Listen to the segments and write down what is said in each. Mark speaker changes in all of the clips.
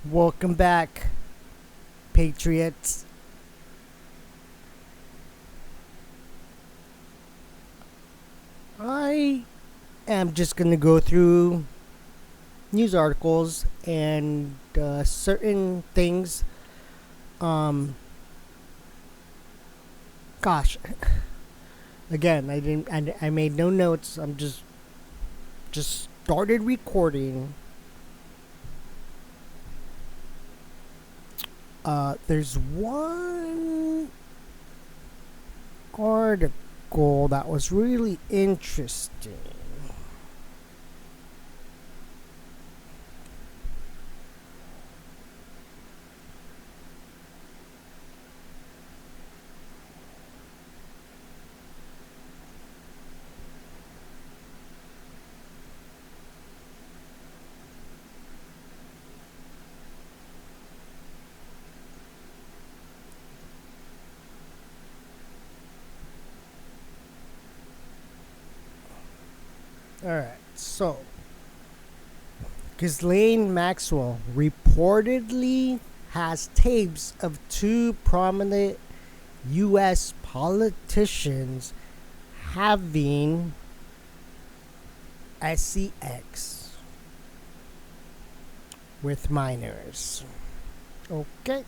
Speaker 1: Welcome back, Patriots. I am just going to go through news articles and certain things. Um, gosh, again, I didn't. I made no notes. I'm just started recording. There's one article that was really interesting. All right, so Ghislaine Maxwell reportedly has tapes of two prominent U.S. politicians having sex with minors. Okay.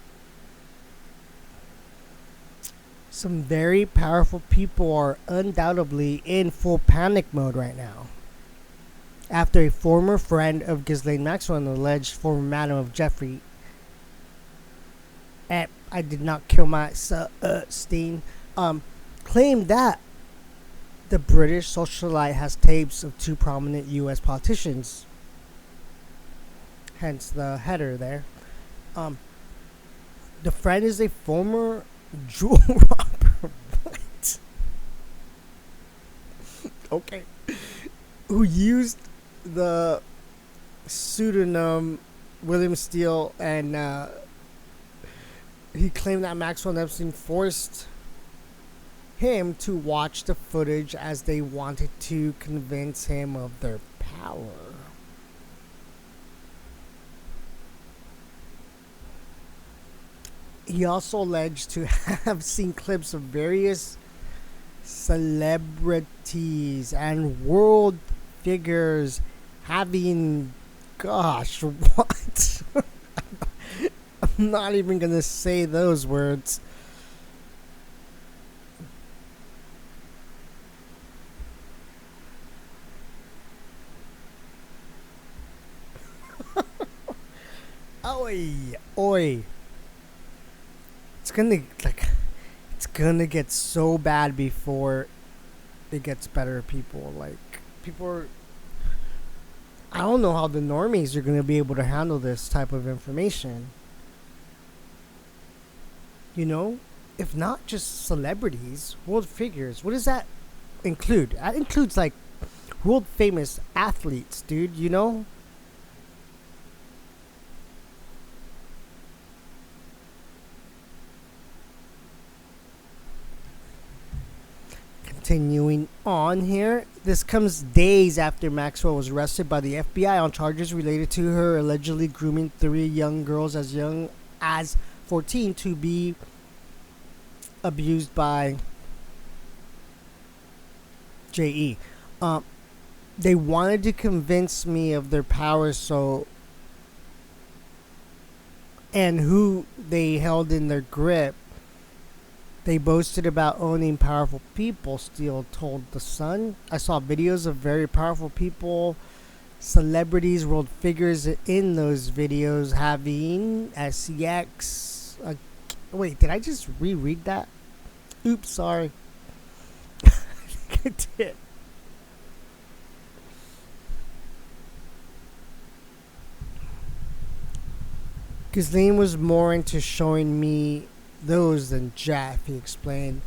Speaker 1: Some very powerful people are undoubtedly in full panic mode right now. After a former friend of Ghislaine Maxwell and alleged former madam of Jeffrey I did not kill my Steen, claimed that the British socialite has tapes of two prominent U.S. politicians. Hence the header there. Um, the friend is a former jewel robber. What? Okay. Who used the pseudonym William Steele, and he claimed that Maxwell and Epstein forced him to watch the footage as they wanted to convince him of their power. He also alleged to have seen clips of various celebrities and world figures having, gosh, what? I'm not even gonna say those words. Oi, oi. It's gonna it's gonna get so bad before it gets better. People are. I don't know how the normies are gonna be able to handle this type of information. You know, if not just celebrities, world figures. What does that include? That includes like world famous athletes, dude. You know. Continuing on here, this comes days after Maxwell was arrested by the FBI on charges related to her allegedly grooming three young girls as young as 14 to be abused by JE. Um, they wanted to convince me of their power, so and who they held in their grip. They boasted about owning powerful people, Steele told The Sun. I saw videos of very powerful people, celebrities, world figures in those videos having sex. Wait, did I just reread that? Oops, sorry. I did. Ghislaine was more into showing me those than Jeff, he explained.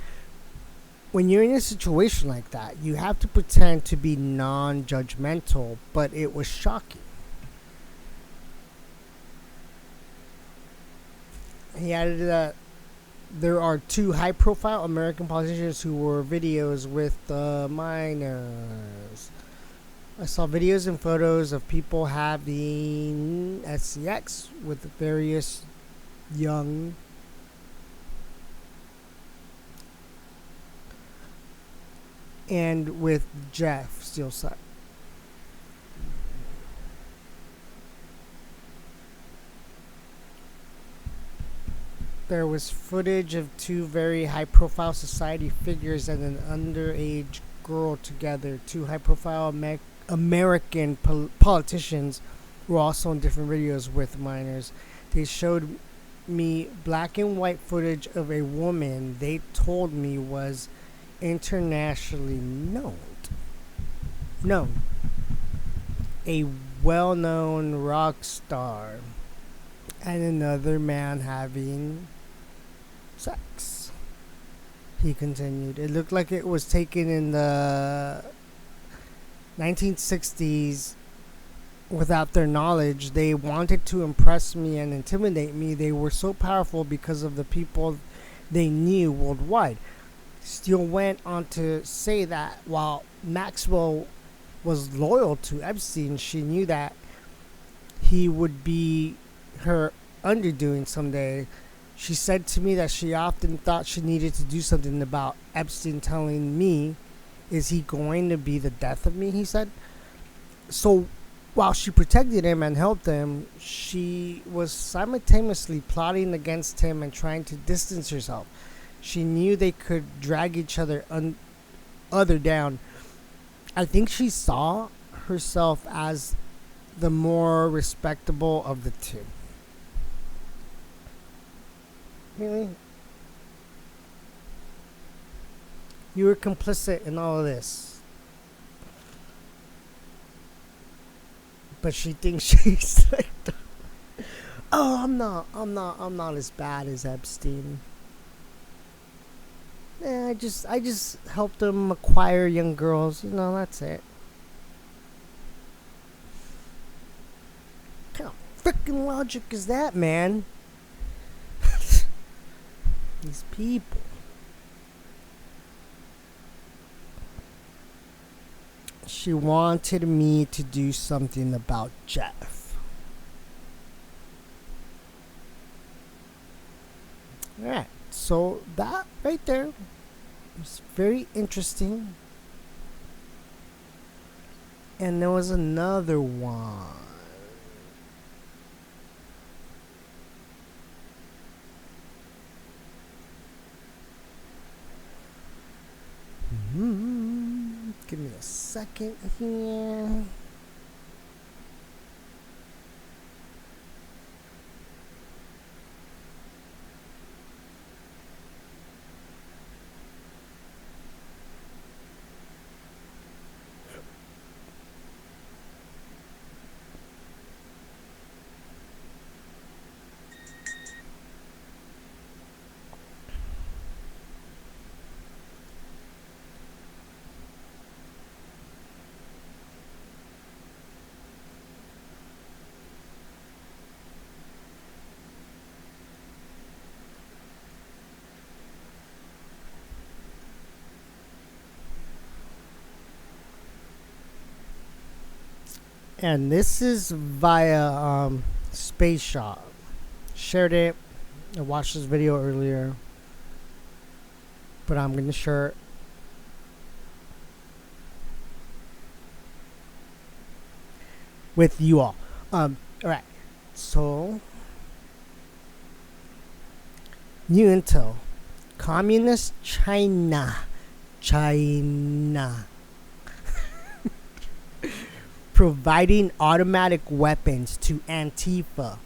Speaker 1: When you're in a situation like that, you have to pretend to be non judgmental, but it was shocking. He added that there are two high profile American politicians who were videos with minors. I saw videos and photos of people having SCX with various young and with Jeff Steelside. There was footage of two very high profile society figures and an underage girl together. Two high profile American politicians were also in different videos with minors. They showed me black and white footage of a woman they told me was internationally known. A well known rock star. And another man having sex. He continued. It looked like it was taken in the 1960s without their knowledge. They wanted to impress me and intimidate me. They were so powerful because of the people they knew worldwide. Steele went on to say that while Maxwell was loyal to Epstein, she knew that he would be her underdoing someday. She said to me that she often thought she needed to do something about Epstein telling me, is he going to be the death of me, he said. So while she protected him and helped him, she was simultaneously plotting against him and trying to distance herself. She knew they could drag each other down. I think she saw herself as the more respectable of the two. Really? You were complicit in all of this. But she thinks she's like, oh, I'm not as bad as Epstein. I just helped him acquire young girls. That's it. What kind of freaking logic is that, man? These people. She wanted me to do something about Jeff. Alright, so that right there was very interesting. And there was another one. Give me a second here. And this is via Space Shot. Shared it. I watched this video earlier, but I'm gonna share it with you all. Alright. So new intel. Communist China. Providing automatic weapons to Antifa.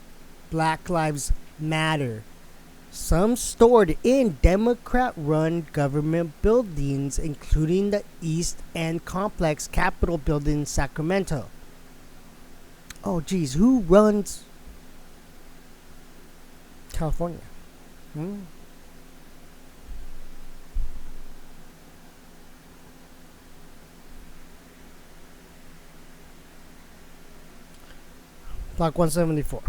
Speaker 1: Black Lives Matter. Some stored in Democrat-run government buildings, including the East End Complex Capitol building in Sacramento. Oh, geez, who runs California? Block 174.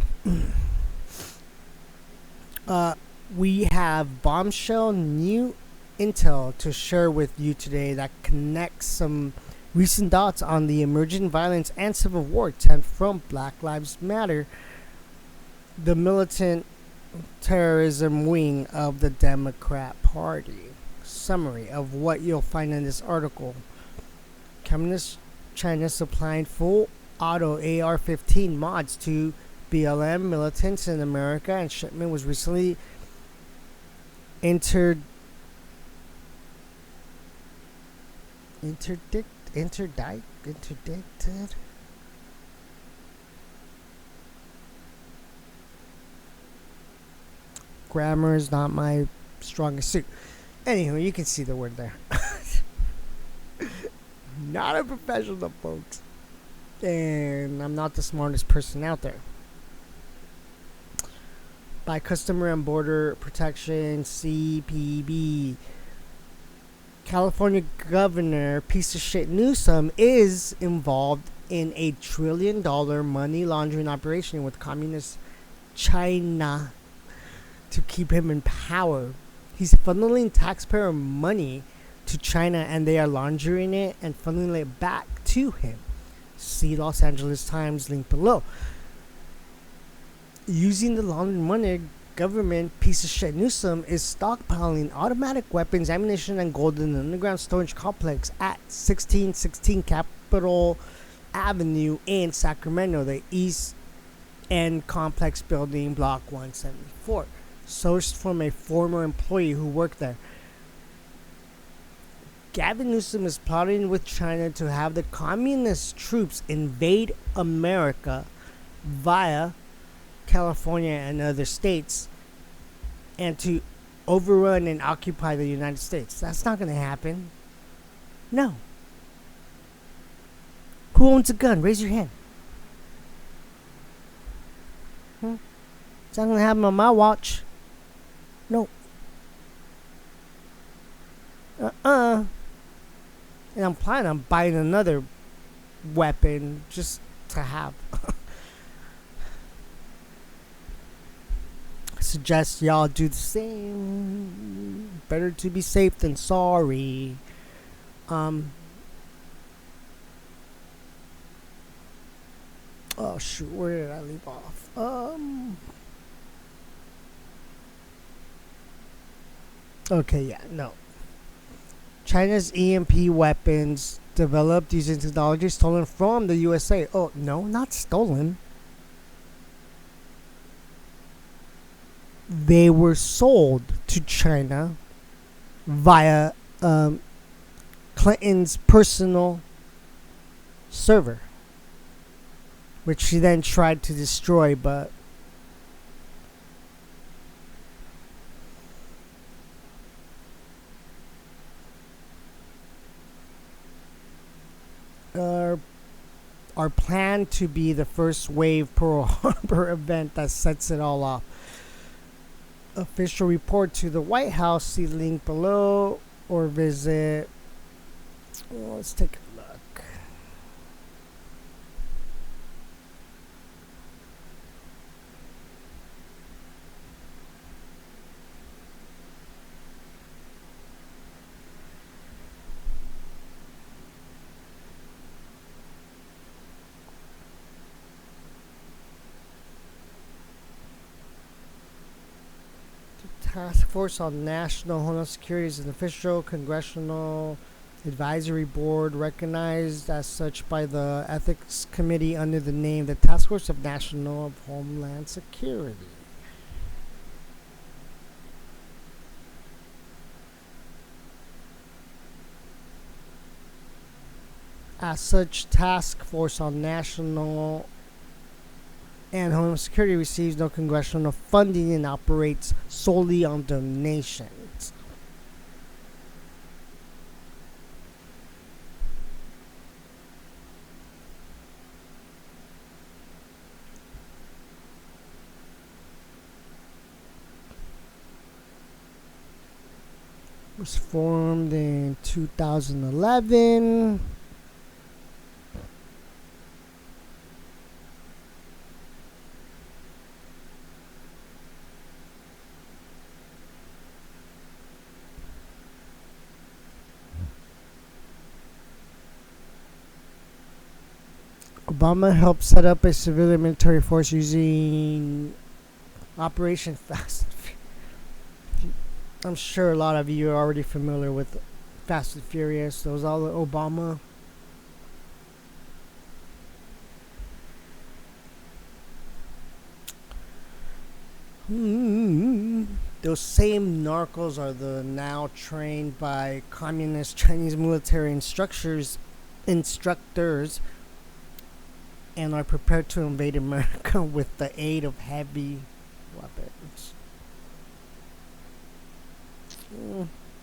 Speaker 1: We have bombshell new intel to share with you today that connects some Recent thoughts on the emerging violence and civil war stemmed from Black Lives Matter, the militant terrorism wing of the Democrat Party. Summary of what you'll find in this article. Communist China supplying full auto AR-15 mods to BLM militants in America, and shipment was recently interdicted. Grammar is not my strongest suit. Anywho, you can see the word there. Not a professional, folks. And I'm not the smartest person out there. By Customer and Border Protection, CBP. California Governor piece of shit Newsom is involved in a $1 trillion money laundering operation with communist China to keep him in power. He's funneling taxpayer money to China, and they are laundering it and funneling it back to him. See Los Angeles Times link below. Using the laundered money, government piece of shit Newsom is stockpiling automatic weapons, ammunition, and gold in the underground storage complex at 1616 Capitol Avenue in Sacramento, the East End Complex Building, Block 174. Sourced from a former employee who worked there. Gavin Newsom is plotting with China to have the communist troops invade America via California and other states, and to overrun and occupy the United States. That's not going to happen. No. Who owns a gun? Raise your hand. It's not going to happen on my watch. No. And I'm planning on buying another weapon just to have. I suggest y'all do the same. Better to be safe than sorry. Oh shoot, where did I leave off? Okay, yeah, no. China's EMP weapons developed using technology stolen from the USA. Oh, no, not stolen. They were sold to China via Clinton's personal server, which she then tried to destroy, but our plan to be the first wave Pearl Harbor event that sets it all off. Official report to the White House, see link below, or visit. Well, let's take a look. Task Force on National Homeland Security is an official congressional advisory board recognized as such by the Ethics Committee under the name the Task Force of National Homeland Security. As such, Task Force on National and Homeland Security receives no congressional funding and operates solely on donations. It was formed in 2011. Obama helped set up a civilian military force using Operation Fast. I'm sure a lot of you are already familiar with Fast and Furious. Those all the Obama. Those same narcos are the now trained by communist Chinese military instructors, and are prepared to invade America with the aid of heavy weapons.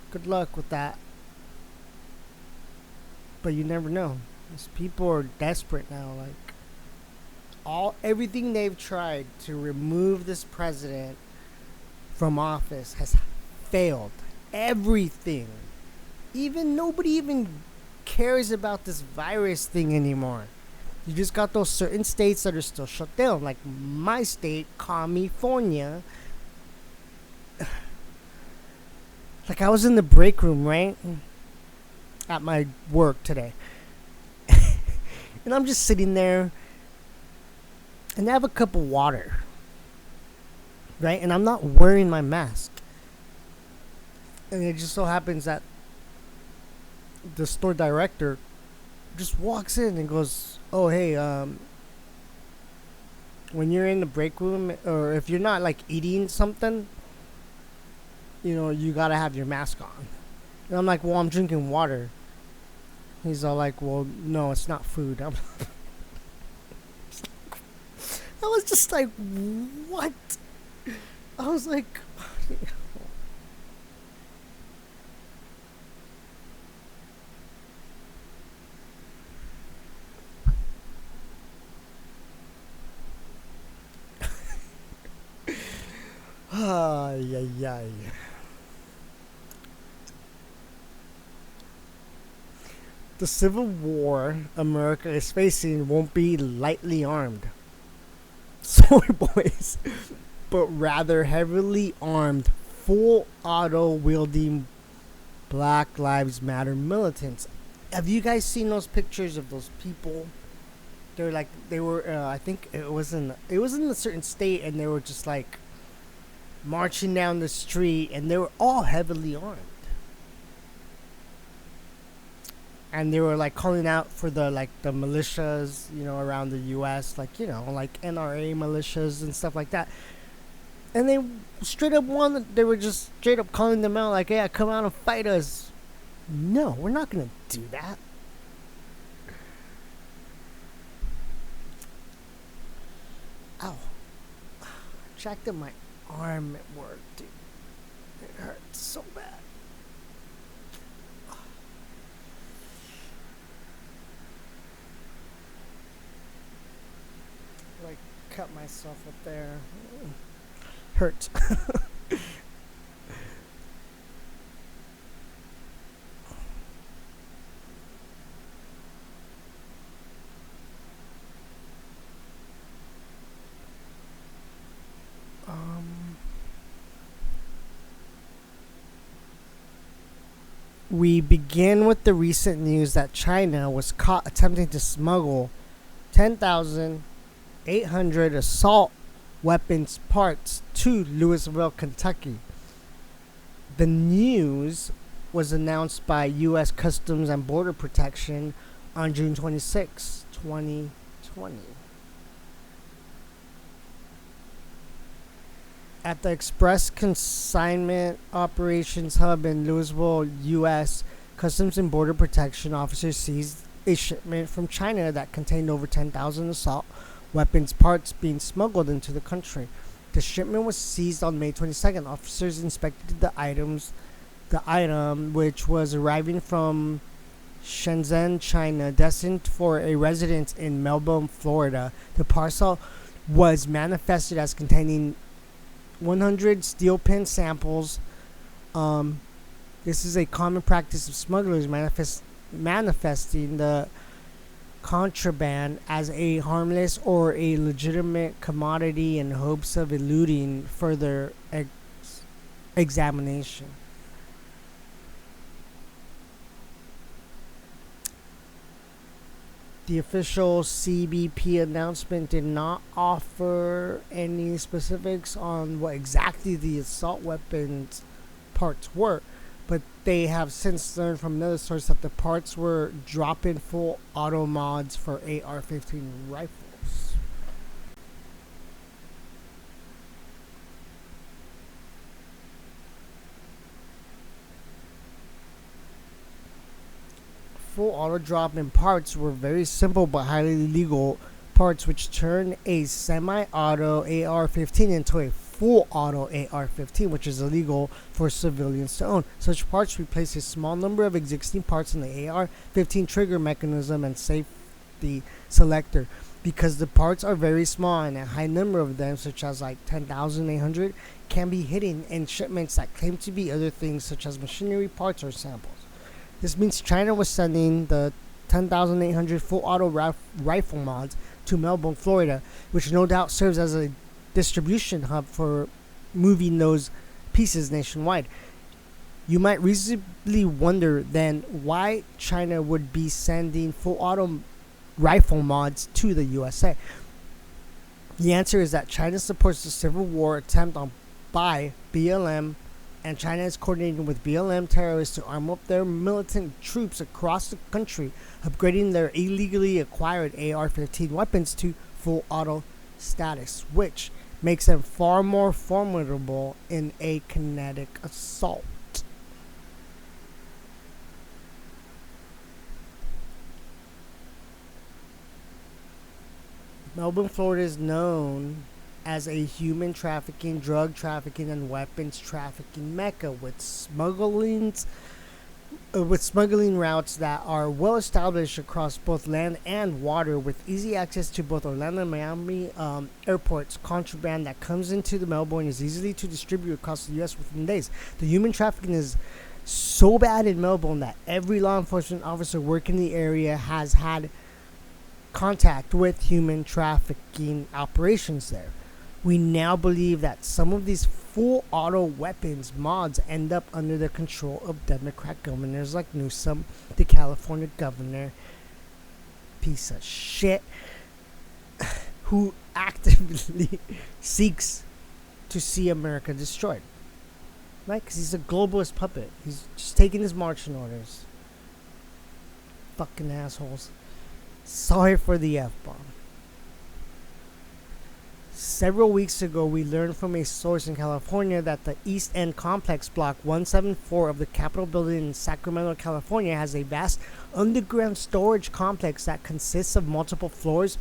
Speaker 1: Good luck with that. But you never know. These people are desperate now. Like everything they've tried to remove this president from office has failed. Everything. Even nobody even cares about this virus thing anymore. You just got those certain states that are still shut down, like my state, California. Like I was in the break room, right, at my work today, and I'm just sitting there, and I have a cup of water, right, and I'm not wearing my mask, and it just so happens that the store director just walks in and goes, "Oh, hey, when you're in the break room, or if you're not like eating something, you gotta have your mask on." And I'm like, "Well, I'm drinking water." He's all like, "Well, no, it's not food." I was just like, "What?" I was like, "Ay, ay, ay." The civil war America is facing won't be lightly armed soy boys, but rather heavily armed, full auto wielding Black Lives Matter militants. Have you guys seen those pictures of those people? They were I think it was in a certain state, and they were just like marching down the street, and they were all heavily armed. And they were like calling out for the militias, around the U.S., like NRA militias and stuff like that. And they were just straight up calling them out, like, "Yeah, come out and fight us." No, we're not gonna do that. Ow! I jacked up my arm at work, dude. It hurts so bad. Like, cut myself up there. Hurts. um, we begin with the recent news that China was caught attempting to smuggle 10,800 assault weapons parts to Louisville, Kentucky. The news was announced by U.S. Customs and Border Protection on June 26, 2020. At the Express Consignment Operations Hub in Louisville, U.S., Customs and Border Protection officers seized a shipment from China that contained over 10,000 assault weapons parts being smuggled into the country. The shipment was seized on May 22nd. Officers inspected the item, which was arriving from Shenzhen, China, destined for a residence in Melbourne, Florida. The parcel was manifested as containing 100 steel pin samples. This is a common practice of smugglers manifesting the contraband as a harmless or a legitimate commodity in hopes of eluding further examination. The official CBP announcement did not offer any specifics on what exactly the assault weapons parts were, but they have since learned from another source that the parts were drop-in full auto mods for AR-15 rifles. Full auto drop-in parts were very simple but highly legal parts which turn a semi-auto AR-15 into a full auto AR-15, which is illegal for civilians to own. Such parts replace a small number of existing parts in the AR-15 trigger mechanism and safety selector. Because the parts are very small and a high number of them, such as like 10,800, can be hidden in shipments that claim to be other things such as machinery parts or samples. This means China was sending the 10,800 full auto rifle mods to Melbourne, Florida, which no doubt serves as a distribution hub for moving those pieces nationwide. You might reasonably wonder then why China would be sending full auto rifle mods to the USA. The answer is that China supports the civil war attempt by BLM, and China is coordinating with BLM terrorists to arm up their militant troops across the country, upgrading their illegally acquired AR-15 weapons to full auto status, which makes them far more formidable in a kinetic assault. Melbourne, Florida is known as a human trafficking, drug trafficking, and weapons trafficking mecca with smuggling routes that are well established across both land and water, with easy access to both Orlando and Miami airports. Contraband that comes into the Melbourne is easily to distribute across the U.S. within days. The human trafficking is so bad in Melbourne that every law enforcement officer working in the area has had contact with human trafficking operations there. We now believe that some of these full auto weapons mods end up under the control of Democrat governors like Newsom, the California governor, piece of shit, who actively seeks to see America destroyed. Right? Because he's a globalist puppet. He's just taking his marching orders. Fucking assholes. Sorry for the F-bomb. Several weeks ago, we learned from a source in California that the East End Complex Block 174 of the Capitol Building in Sacramento, California has a vast underground storage complex that consists of multiple floors,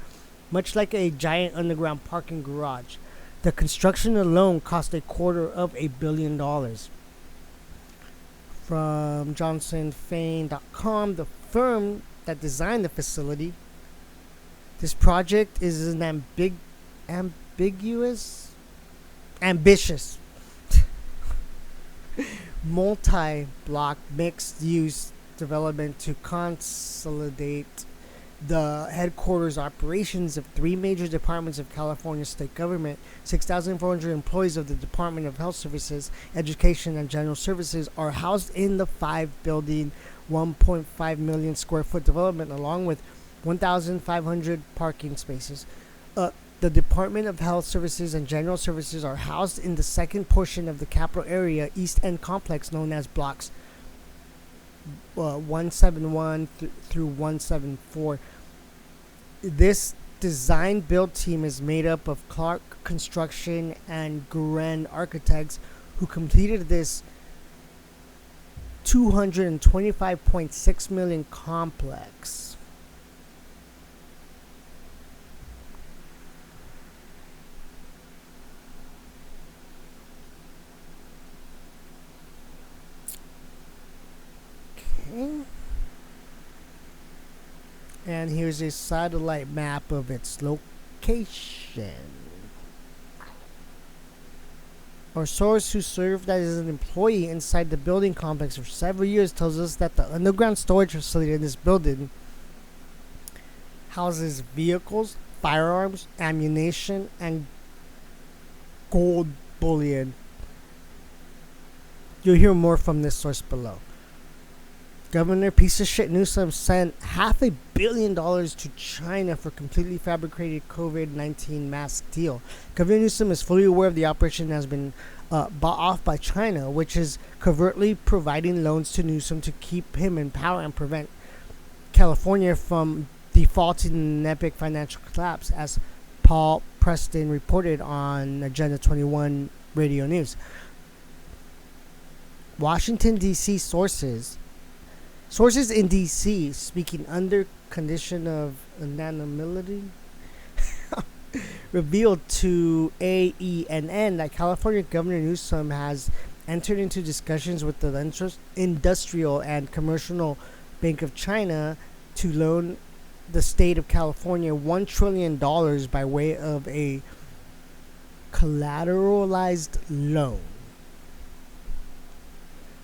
Speaker 1: much like a giant underground parking garage. The construction alone cost $250 million. From JohnsonFane.com, the firm that designed the facility, this project is an ambitious multi-block mixed-use development to consolidate the headquarters operations of three major departments of California state government. 6,400 employees of the Department of Health Services, Education, and General Services are housed in the five-building, 1.5 million square foot development, along with 1,500 parking spaces. The Department of Health Services and General Services are housed in the second portion of the Capitol area East End complex, known as blocks 171 through 174. This design build team is made up of Clark Construction and Guren Architects, who completed this $225.6 million complex. And here's a satellite map of its location. Our source, who served as an employee inside the building complex for several years, tells us that the underground storage facility in this building houses vehicles, firearms, ammunition, and gold bullion. You'll hear more from this source below. Governor piece of shit Newsom sent $500 million to China for completely fabricated COVID-19 mask deal. Governor Newsom is fully aware of the operation and has been bought off by China, which is covertly providing loans to Newsom to keep him in power and prevent California from defaulting in an epic financial collapse, as Paul Preston reported on Agenda 21 Radio News. Washington, D.C. sources in D.C. speaking under condition of anonymity revealed to AENN that California Governor Newsom has entered into discussions with the Industrial and Commercial Bank of China to loan the state of California $1 trillion by way of a collateralized loan.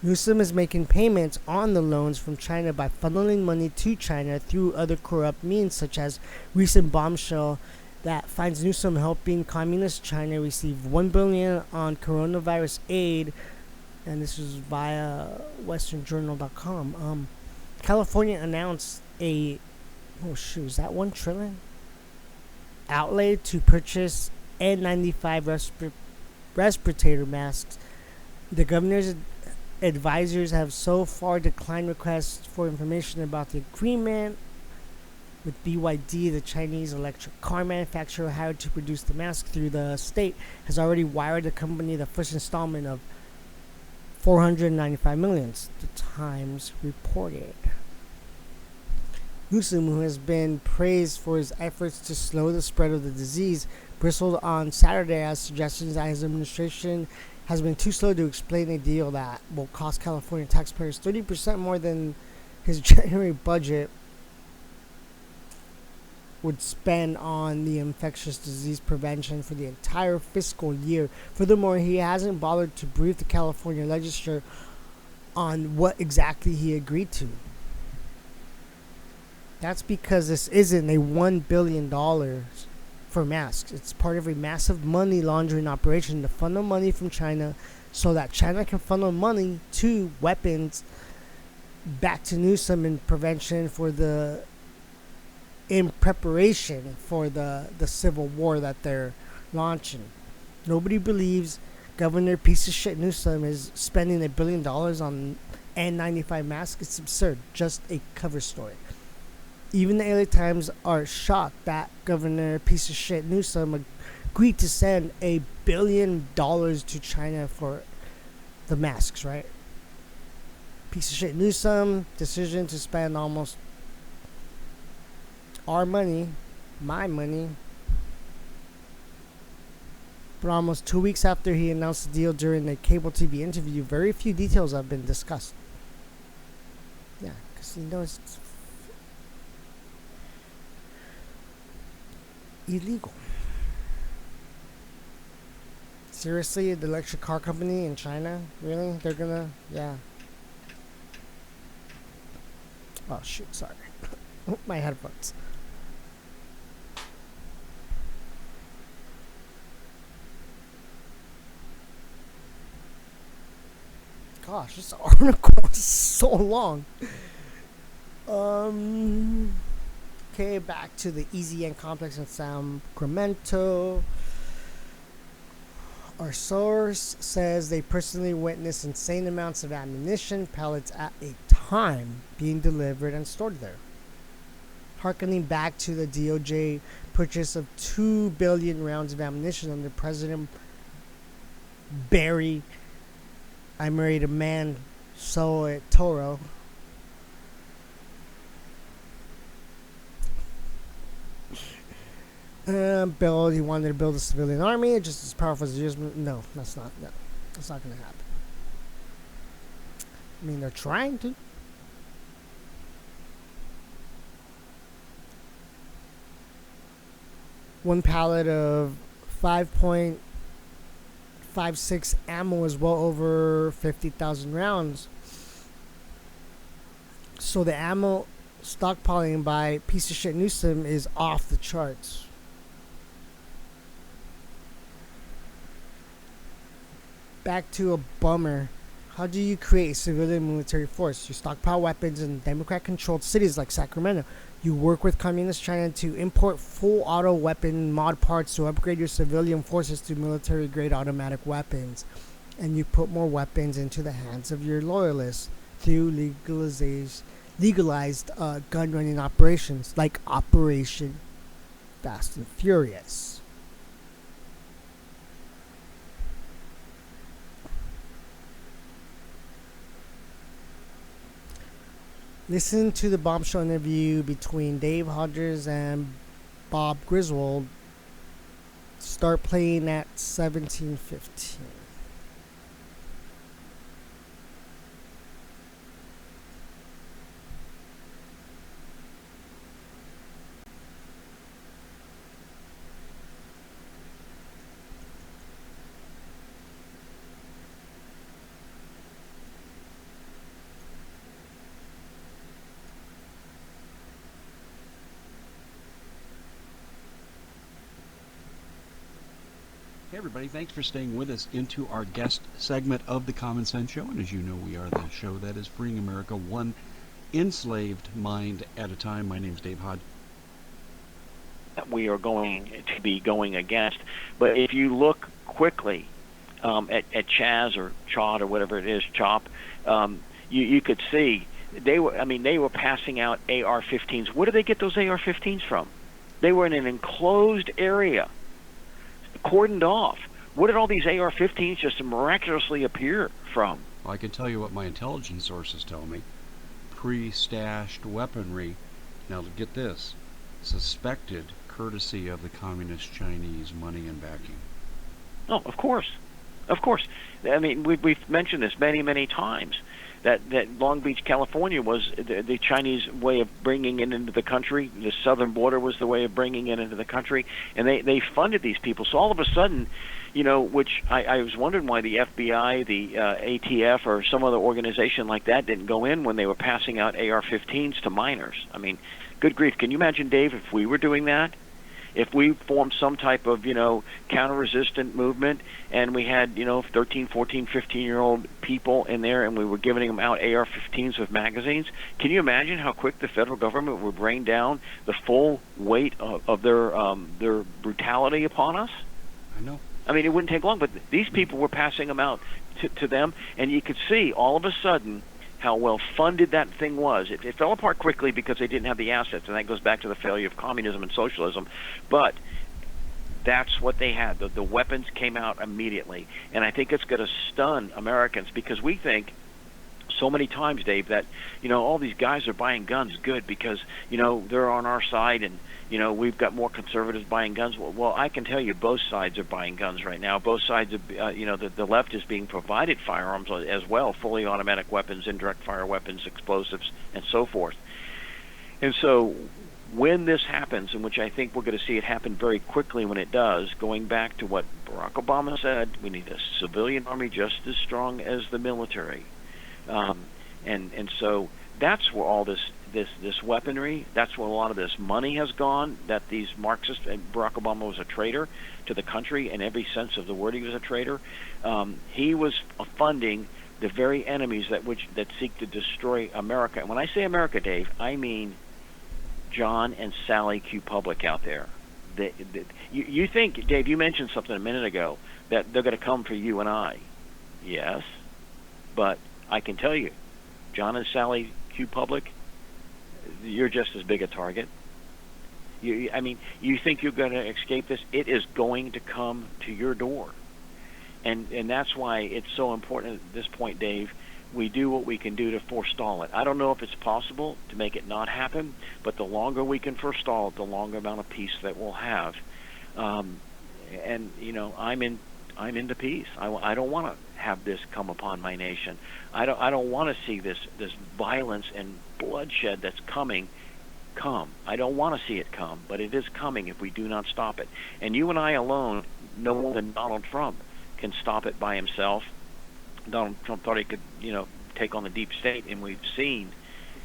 Speaker 1: Newsom is making payments on the loans from China by funneling money to China through other corrupt means, such as recent bombshell that finds Newsom helping communist China receive $1 billion on coronavirus aid, and this was via WesternJournal.com. California announced is that $1 trillion outlay to purchase N95 respirator masks. The governor's advisors have so far declined requests for information about the agreement with BYD. The Chinese electric car manufacturer hired to produce the mask through the state has already wired the company the first installment of $495 million, the Times reported. Newsom, who has been praised for his efforts to slow the spread of the disease, bristled on Saturday as suggestions that his administration has been too slow to explain a deal that will cost California taxpayers 30% more than his January budget would spend on the infectious disease prevention for the entire fiscal year. Furthermore, he hasn't bothered to brief the California legislature on what exactly he agreed to. That's because this isn't a $1 billion for masks. It's part of a massive money laundering operation to funnel money from China so that China can funnel money to weapons back to Newsom in prevention in preparation for the civil war that they're launching. Nobody believes Governor piece of shit Newsom is spending $1 billion on N95 masks. It's absurd. Just a cover story. Even the LA Times are shocked that Governor piece of shit Newsom agreed to send $1 billion to China for the masks, right? Piece of shit Newsom decision to spend almost our money, my money, but almost 2 weeks after he announced the deal during a cable TV interview, very few details have been discussed. Yeah, because it's illegal. Seriously, the electric car company in China? Really? They're gonna... Yeah. Oh, shoot, sorry. My headphones. Gosh, this article is so long. Okay, back to the EZN complex in Sacramento. Our source says they personally witnessed insane amounts of ammunition pellets at a time being delivered and stored there. Harkening back to the DOJ purchase of 2 billion rounds of ammunition under President Barry, I married a man, so it Toro. Bill, he wanted to build a civilian army just as powerful as the US. No, that's not going to happen. I mean, they're trying to. One pallet of 5.56 ammo is well over 50,000 rounds. So the ammo stockpiling by piece of shit Newsom is off the charts. Back to a bummer. How do you create a civilian military force? You stockpile weapons in Democrat-controlled cities like Sacramento. You work with Communist China to import full auto weapon mod parts to upgrade your civilian forces to military-grade automatic weapons. And you put more weapons into the hands of your loyalists through legalized gun running operations like Operation Fast and Furious. Listen to the bombshell interview between Dave Hodges and Bob Griswold. Start playing at 17:15.
Speaker 2: Hey everybody, thanks for staying with us into our guest segment of the Common Sense Show. And as you know, we are the show that is freeing America one enslaved mind at a time. My name's Dave Hodge.
Speaker 3: We are going to be going against. But if you look quickly at Chaz or Chod or whatever it is, Chop, you could see they were passing out AR-15s. Where did they get those AR-15s from? They were in an enclosed area, cordoned off. Where did all these AR-15s just miraculously appear from?
Speaker 2: Well, I can tell you what my intelligence sources tell me. Pre-stashed weaponry. Now get this. Suspected courtesy of the Communist Chinese money and backing.
Speaker 3: Oh, of course. Of course. I mean, we've mentioned this many, many times. That Long Beach, California was the Chinese way of bringing it into the country. The southern border was the way of bringing it into the country. And they funded these people. So all of a sudden, which I was wondering why the FBI, the ATF, or some other organization like that didn't go in when they were passing out AR-15s to minors. I mean, good grief. Can you imagine, Dave, if we were doing that? If we formed some type of, counter-resistant movement and we had, 13, 14, 15-year-old people in there and we were giving them out AR-15s with magazines, can you imagine how quick the federal government would rain down the full weight of their brutality upon us?
Speaker 2: I know.
Speaker 3: I mean, it wouldn't take long, but these people were passing them out to them, and you could see all of a sudden how well funded that thing was. It fell apart quickly because they didn't have the assets, and that goes back to the failure of communism and socialism. But that's what they had. The weapons came out immediately, and I think it's going to stun Americans because we think so many times, Dave, that all these guys are buying guns good because they're on our side and we've got more conservatives buying guns. Well, I can tell you both sides are buying guns right now. Both sides of the left is being provided firearms as well, fully automatic weapons, indirect fire weapons, explosives, and so forth. And so when this happens, in which I think we're going to see it happen very quickly when it does, going back to what Barack Obama said, we need a civilian army just as strong as the military. And so that's where all this weaponry, that's where a lot of this money has gone, that these Marxists, and Barack Obama was a traitor to the country in every sense of the word. He was a traitor. He was funding the very enemies that seek to destroy America. And when I say America, Dave, I mean John and Sally Q. Public out there. You think, Dave, you mentioned something a minute ago, that they're going to come for you and I. Yes, but I can tell you, John and Sally Q. Public, you're just as big a target. You think you're going to escape this? It is going to come to your door. And that's why it's so important at this point, Dave, we do what we can do to forestall it. I don't know if it's possible to make it not happen, but the longer we can forestall it, the longer amount of peace that we'll have. I'm into peace. I don't want to have this come upon my nation. I don't want to see this violence and bloodshed that's come. I don't want to see it come, but it is coming if we do not stop it. And you and I alone, no more than Donald Trump, can stop it by himself. Donald Trump thought he could, take on the deep state, and we've seen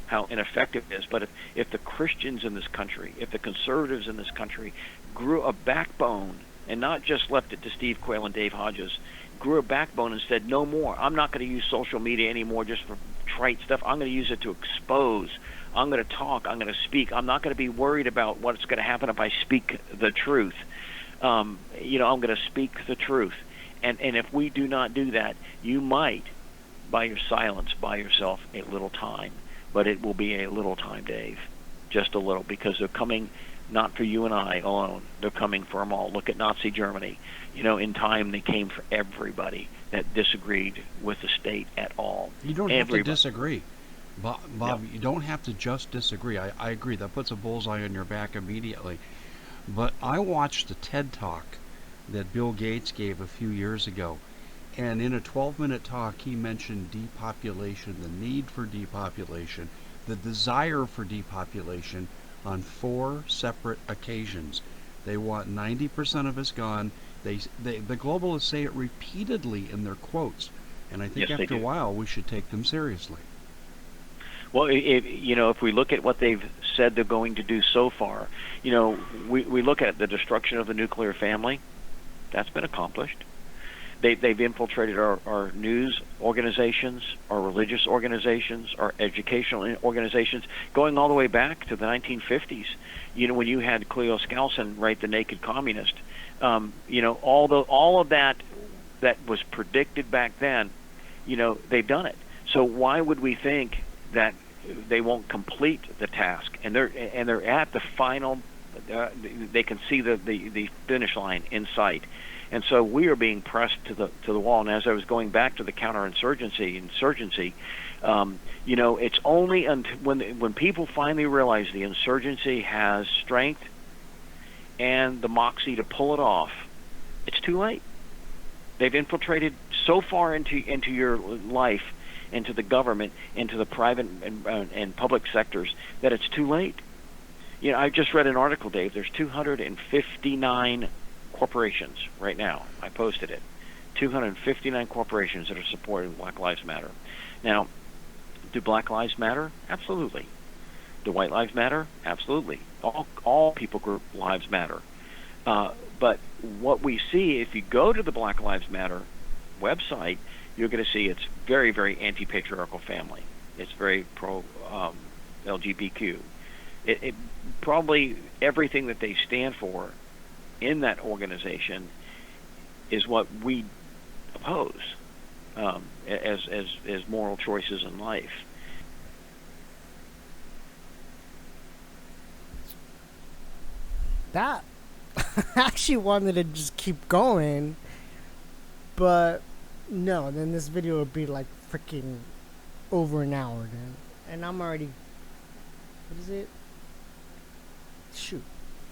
Speaker 3: how ineffective it is. But if the Christians in this country, if the conservatives in this country grew a backbone and not just left it to Steve Quayle and Dave Hodges, grew a backbone and said, no more. I'm not going to use social media anymore just for trite stuff. I'm going to use it to expose. I'm going to talk. I'm going to speak. I'm not going to be worried about what's going to happen if I speak the truth. I'm going to speak the truth. And if we do not do that, you might, by your silence, buy yourself a little time. But it will be a little time, Dave. Just a little, because they're coming not for you and I alone. They're coming for them all. Look at Nazi Germany. In time they came for everybody that disagreed with the state at all.
Speaker 2: You don't have to disagree. Bob, you don't have to just disagree. I agree. That puts a bullseye on your back immediately. But I watched the TED Talk that Bill Gates gave a few years ago. And in a 12-minute talk, he mentioned depopulation, the need for depopulation, the desire for depopulation on 4 separate occasions. They want 90% of us gone. The globalists say it repeatedly in their quotes. And I think after a while, we should take them seriously.
Speaker 3: Well, if we look at what they've said they're going to do so far, we look at the destruction of the nuclear family. That's been accomplished. They've infiltrated our news organizations, our religious organizations, our educational organizations, going all the way back to the 1950s. When you had Cleo Skousen write The Naked Communist, all of that was predicted back then. They've done it. So why would we think that they won't complete the task? And they're at the final. They can see the finish line in sight. And so we are being pressed to the wall. And as I was going back to the counterinsurgency, it's only when people finally realize the insurgency has strength and the moxie to pull it off, it's too late. They've infiltrated so far into your life, into the government, into the private and public sectors, that it's too late. I just read an article, Dave. There's 259 corporations right now. I posted it. 259 corporations that are supporting Black Lives Matter. Now, do Black Lives matter? Absolutely. Do White Lives matter? Absolutely. All people group lives matter. But what we see, if you go to the Black Lives Matter website, you're going to see it's very, very anti-patriarchal family. It's very pro LGBTQ. It probably everything that they stand for in that organization is what we oppose as moral choices in life.
Speaker 1: That I actually wanted to just keep going, but no, then this video would be like freaking over an hour then. And I'm already, what is it? Shoot,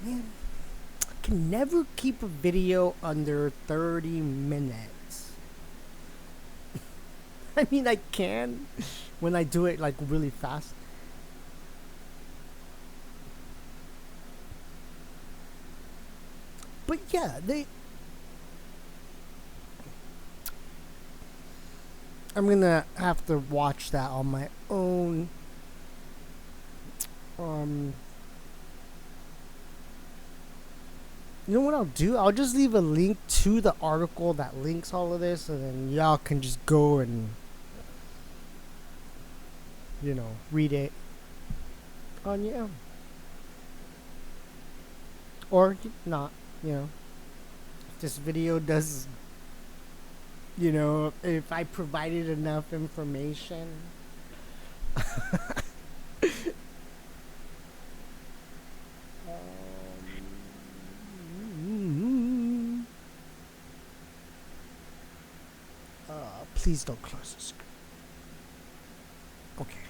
Speaker 1: man, I can never keep a video under 30 minutes. I mean, I can when I do it like really fast. But yeah, I'm gonna have to watch that on my own. You know what I'll do? I'll just leave a link to the article that links all of this, and then y'all can just go and, read it on your own. Or not, If this video does, if I provided enough information. Please don't close the screen. Okay.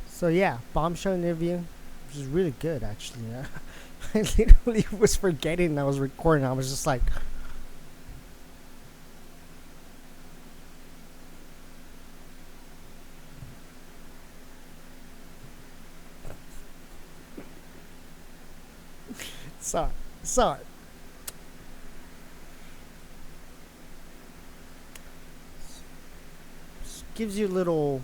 Speaker 1: So yeah, bombshell interview, which is really good actually. I literally was forgetting I was recording. I was just like, sorry. Gives you a little,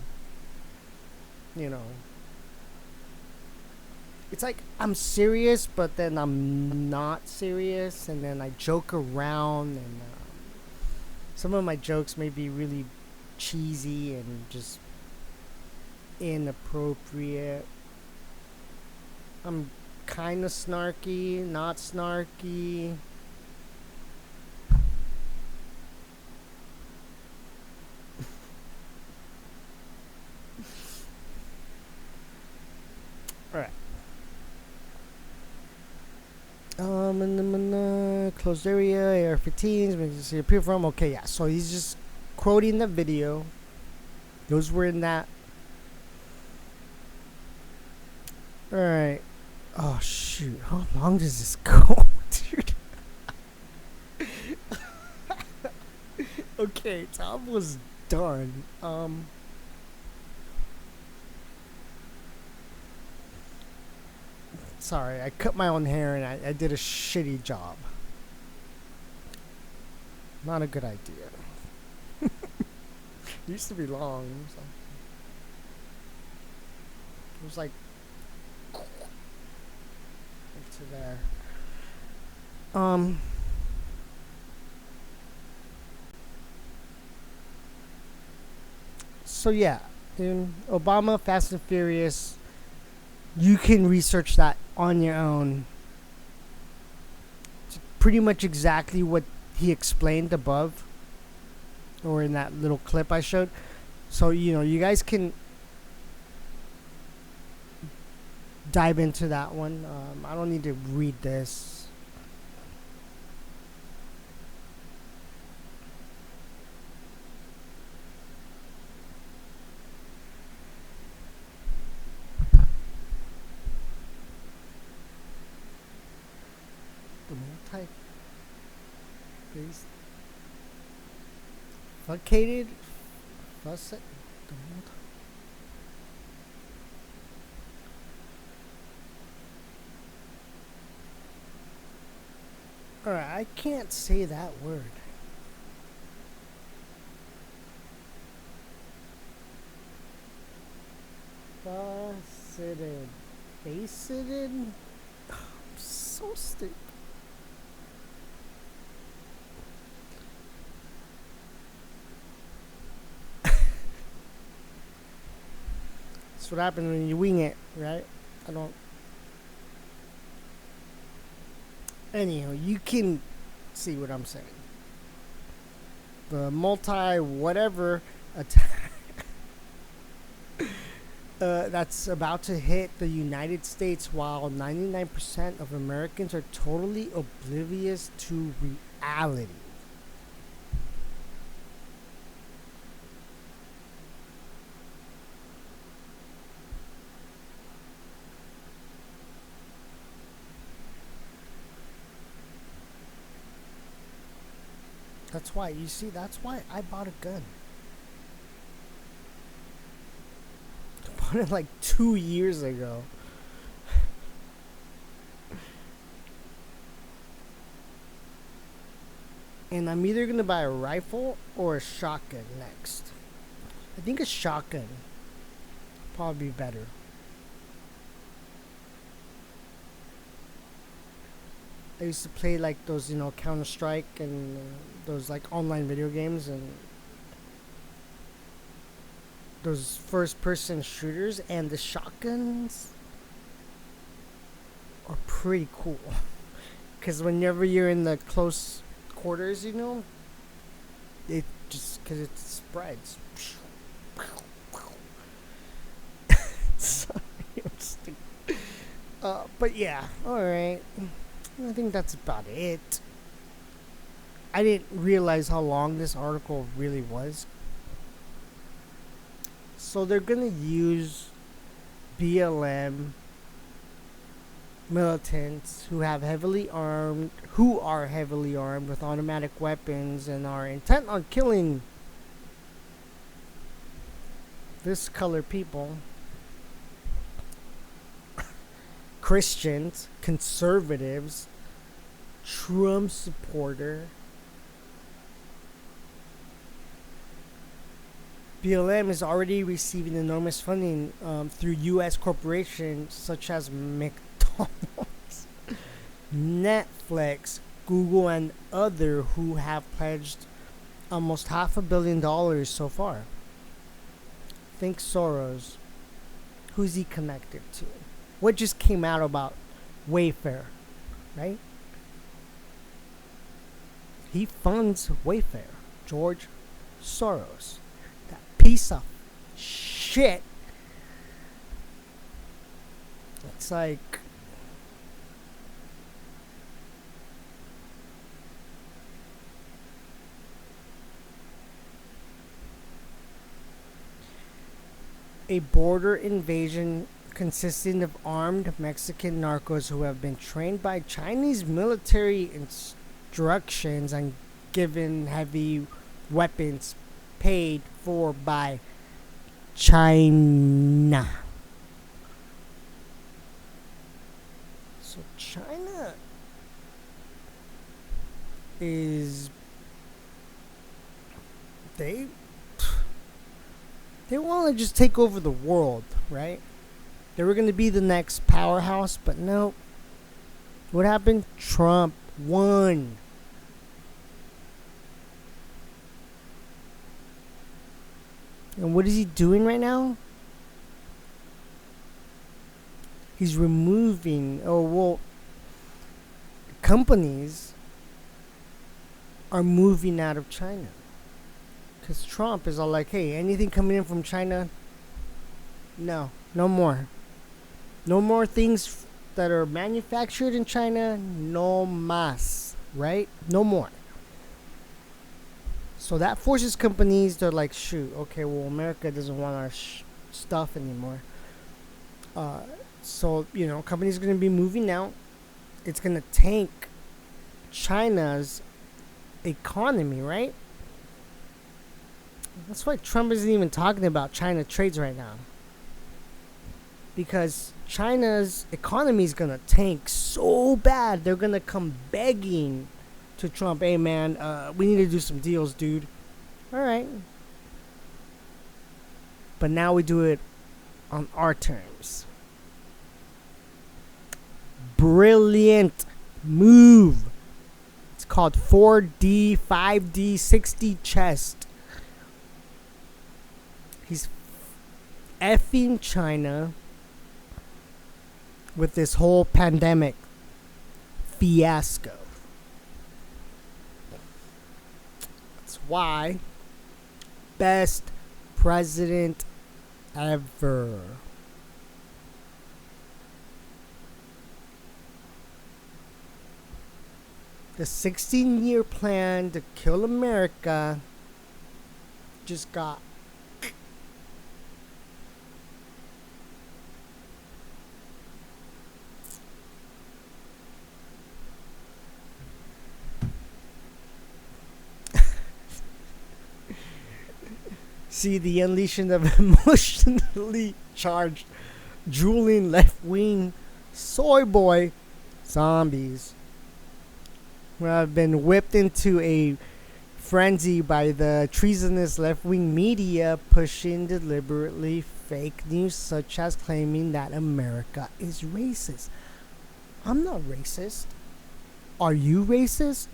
Speaker 1: it's like I'm serious, but then I'm not serious, and then I joke around, and some of my jokes may be really cheesy and just inappropriate. I'm kind of snarky, not snarky. Alright. In the closed area, AR-15s, makes you see a appeal from. Okay, yeah. So he's just quoting the video. Those were in that. Alright. Oh, shoot. How long does this go, dude? Okay, it's almost done. Sorry, I cut my own hair and I did a shitty job. Not a good idea. It used to be long. It was like to there. So yeah, dude, Obama, Fast and Furious. You can research that on your own. It's pretty much exactly what he explained above, or in that little clip I showed. So you guys can dive into that one. I don't need to read this. The multi-phase Fuscated Fusset. Alright, I can't say that word. Faceted. Faceted? I'm so stupid. That's what happens when you wing it, right? I don't. Anyhow, you can see what I'm saying. The multi whatever attack that's about to hit the United States, while 99% of Americans are totally oblivious to reality. That's why, you see, that's why I bought a gun. I bought it like 2 years ago. And I'm either going to buy a rifle or a shotgun next. I think a shotgun probably be better. I used to play like those, Counter-Strike and those like online video games and those first-person shooters, and the shotguns are pretty cool. Because whenever you're in the close quarters, it just, because it spreads. Sorry, I'm stupid. But yeah, alright. I think that's about it. I didn't realize how long this article really was. So they're gonna use BLM militants who are heavily armed with automatic weapons and are intent on killing this color people, Christians, conservatives, Trump supporter, BLM is already receiving enormous funding through U.S. corporations such as McDonald's, Netflix, Google, and other who have pledged almost $500 million so far. Think Soros. Who's he connected to? What just came out about Wayfair, right? He funds Wayfair. George Soros. That piece of shit. It's like, a border invasion consisting of armed Mexican narcos who have been trained by Chinese military instructions and given heavy weapons paid for by China. So China is they want to just take over the world, right? They were going to be the next powerhouse, but no. What happened? Trump won. And what is he doing right now? He's removing, companies are moving out of China. Because Trump is all like, hey, anything coming in from China, no more. No more things that are manufactured in China, no más, right? No more. So that forces companies, they're like, shoot, okay, well, America doesn't want our stuff anymore. So, companies are going to be moving out. It's going to tank China's economy, right? That's why Trump isn't even talking about China trades right now. Because China's economy is going to tank so bad, they're going to come begging to Trump, hey man, we need to do some deals, dude. Alright. But now we do it on our terms. Brilliant move. It's called 4D, 5D, 6D chest. He's effing China with this whole pandemic fiasco. That's why best president ever. The 16-year plan to kill America just got see the unleashing of emotionally charged, drooling left-wing soy boy zombies who have been whipped into a frenzy by the treasonous left-wing media pushing deliberately fake news such as claiming that America is racist. I'm not racist. Are you racist?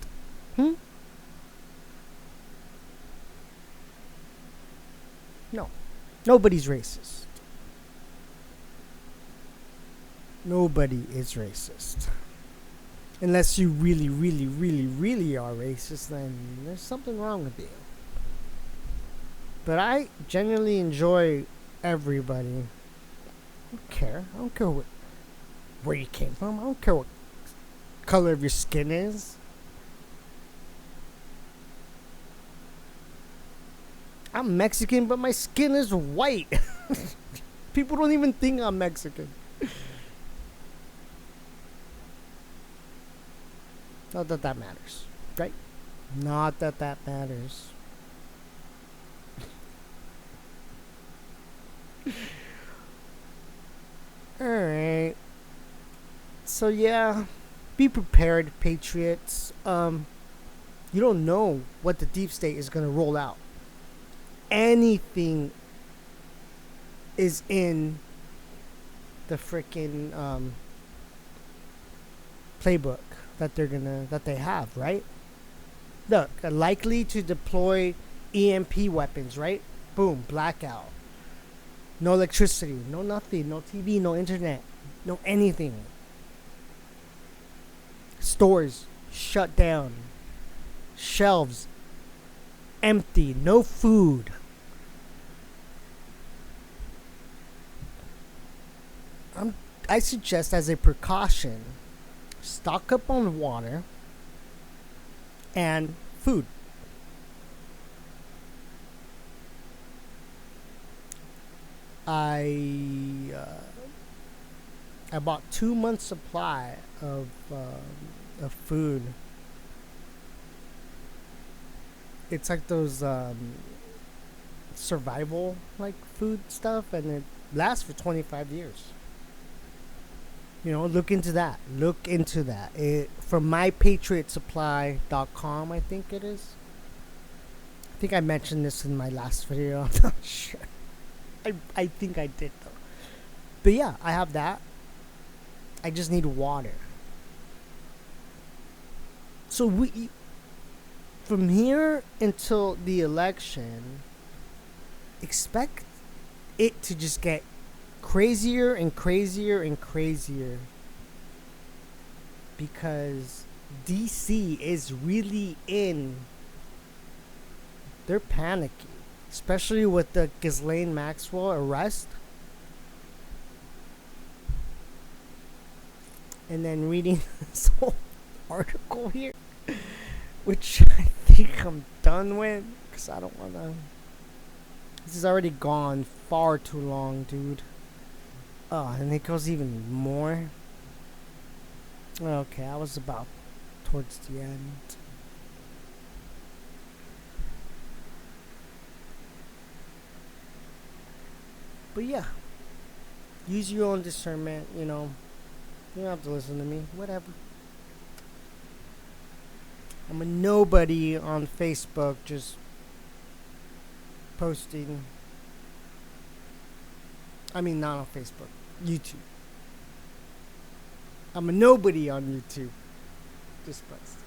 Speaker 1: No. Nobody's racist. Nobody is racist. Unless you really, really, really, really are racist, then there's something wrong with you. But I genuinely enjoy everybody. I don't care. I don't care where you came from. I don't care what color of your skin is. I'm Mexican, but my skin is white. People don't even think I'm Mexican. Not that that matters, right? Not that that matters. Alright. So yeah, be prepared, patriots. You don't know what the deep state is gonna roll out. anything is in the freaking playbook that they have, right? Look, likely to deploy EMP weapons, right? Boom, blackout. No electricity, no nothing, no TV, no internet, no anything. Stores shut down. Shelves empty, no food. I suggest as a precaution, stock up on water and food. I bought 2 months supply of food. It's like those survival like food stuff, and it lasts for 25 years. Look into that. Look into that. From mypatriotsupply.com, I think it is. I think I mentioned this in my last video. I'm not sure. I think I did though. But yeah, I have that. I just need water. So from here until the election, expect it to just get crazier and crazier and crazier, because DC is really they're panicking, especially with the Ghislaine Maxwell arrest. And then reading this whole article here, which I think I'm done with, because I don't want to. This has already gone far too long, dude. Oh, and it goes even more. Okay, I was about towards the end. But yeah, use your own discernment, You don't have to listen to me. Whatever. I'm a nobody on Facebook, just posting. I mean, not on Facebook. YouTube. I'm a nobody on YouTube. Just post.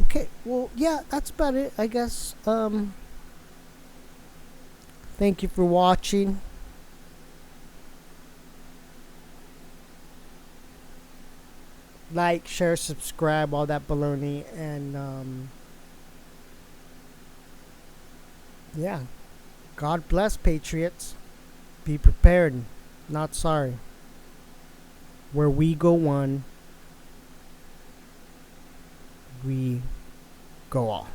Speaker 1: Okay, well, yeah, that's about it, I guess. Thank you for watching. Like, share, subscribe, all that baloney, and yeah. God bless, Patriots. Be prepared, not sorry. Where we go one, we go all.